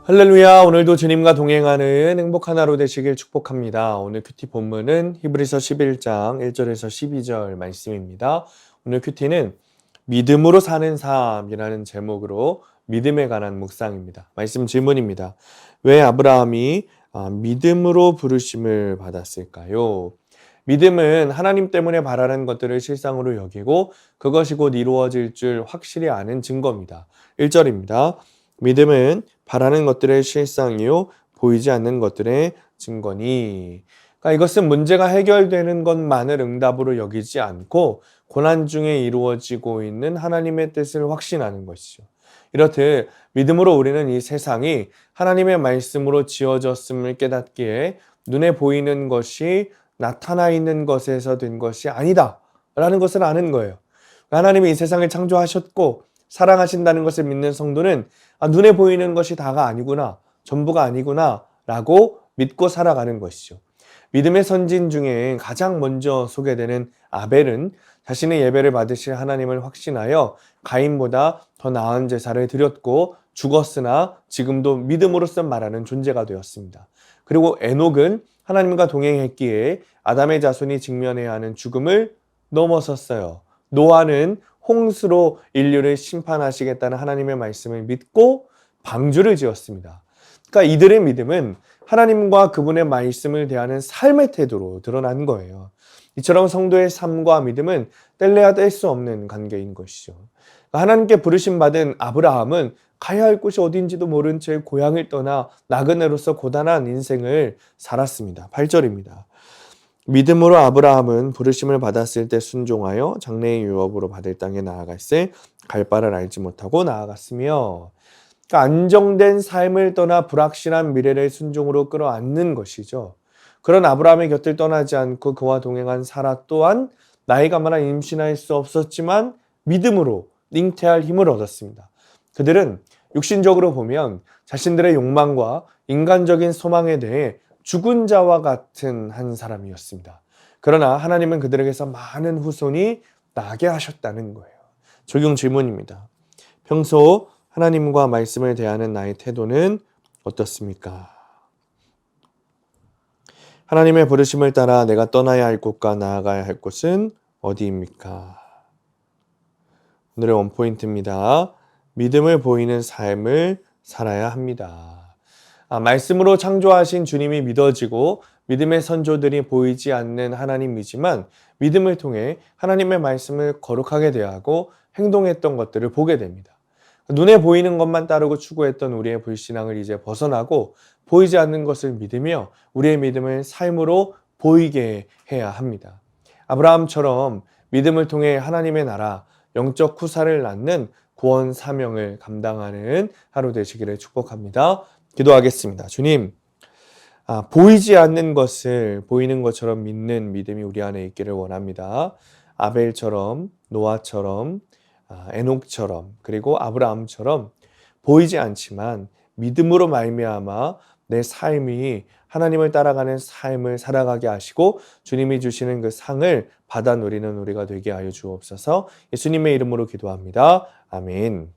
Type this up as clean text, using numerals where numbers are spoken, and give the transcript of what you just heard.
할렐루야. 오늘도 주님과 동행하는 행복한 하루 되시길 축복합니다. 오늘 큐티 본문은 히브리서 11장 1절에서 12절 말씀입니다. 오늘 큐티는 믿음으로 사는 삶이라는 제목으로 믿음에 관한 묵상입니다. 말씀 질문입니다. 왜 아브라함이 믿음으로 부르심을 받았을까요? 믿음은 하나님 때문에 바라는 것들을 실상으로 여기고 그것이 곧 이루어질 줄 확실히 아는 증거입니다. 1절입니다. 믿음은 바라는 것들의 실상이요 보이지 않는 것들의 증거니. 그러니까 이것은 문제가 해결되는 것만을 응답으로 여기지 않고 고난 중에 이루어지고 있는 하나님의 뜻을 확신하는 것이죠. 이렇듯 믿음으로 우리는 이 세상이 하나님의 말씀으로 지어졌음을 깨닫기에 눈에 보이는 것이 나타나 있는 것에서 된 것이 아니다 라는 것을 아는 거예요. 하나님이 이 세상을 창조하셨고 사랑하신다는 것을 믿는 성도는 눈에 보이는 것이 다가 아니구나, 전부가 아니구나 라고 믿고 살아가는 것이죠. 믿음의 선진 중에 가장 먼저 소개되는 아벨은 자신의 예배를 받으실 하나님을 확신하여 가인보다 더 나은 제사를 드렸고 죽었으나 지금도 믿음으로써 말하는 존재가 되었습니다. 그리고 에녹은 하나님과 동행했기에 아담의 자손이 직면해야 하는 죽음을 넘어섰어요. 노아는 홍수로 인류를 심판하시겠다는 하나님의 말씀을 믿고 방주를 지었습니다. 그러니까 이들의 믿음은 하나님과 그분의 말씀을 대하는 삶의 태도로 드러난 거예요. 이처럼 성도의 삶과 믿음은 뗄래야 뗄 수 없는 관계인 것이죠. 그러니까 하나님께 부르심 받은 아브라함은 가야 할 곳이 어딘지도 모른 채 고향을 떠나 나그네로서 고단한 인생을 살았습니다. 8절입니다. 믿음으로 아브라함은 부르심을 받았을 때 순종하여 장래의 유업으로 받을 땅에 나아갈새 갈 바를 알지 못하고 나아갔으며, 그러니까 안정된 삶을 떠나 불확실한 미래를 순종으로 끌어안는 것이죠. 그런 아브라함의 곁을 떠나지 않고 그와 동행한 사라 또한 나이가 많아 임신할 수 없었지만 믿음으로 잉태할 힘을 얻었습니다. 그들은 육신적으로 보면 자신들의 욕망과 인간적인 소망에 대해 죽은 자와 같은 한 사람이었습니다. 그러나 하나님은 그들에게서 많은 후손이 나게 하셨다는 거예요. 적용 질문입니다. 평소 하나님과 말씀을 대하는 나의 태도는 어떻습니까? 하나님의 부르심을 따라 내가 떠나야 할 곳과 나아가야 할 곳은 어디입니까? 오늘의 원포인트입니다. 믿음을 보이는 삶을 살아야 합니다. 말씀으로 창조하신 주님이 믿어지고 믿음의 선조들이 보이지 않는 하나님이지만 믿음을 통해 하나님의 말씀을 거룩하게 대하고 행동했던 것들을 보게 됩니다. 눈에 보이는 것만 따르고 추구했던 우리의 불신앙을 이제 벗어나고 보이지 않는 것을 믿으며 우리의 믿음을 삶으로 보이게 해야 합니다. 아브라함처럼 믿음을 통해 하나님의 나라, 영적 후사를 낳는 구원 사명을 감당하는 하루 되시기를 축복합니다. 기도하겠습니다. 주님, 보이지 않는 것을 보이는 것처럼 믿는 믿음이 우리 안에 있기를 원합니다. 아벨처럼, 노아처럼, 에녹처럼, 그리고 아브라함처럼 보이지 않지만 믿음으로 말미암아 내 삶이 하나님을 따라가는 삶을 살아가게 하시고 주님이 주시는 그 상을 받아 누리는 우리가 되게 하여 주옵소서. 예수님의 이름으로 기도합니다. 아멘.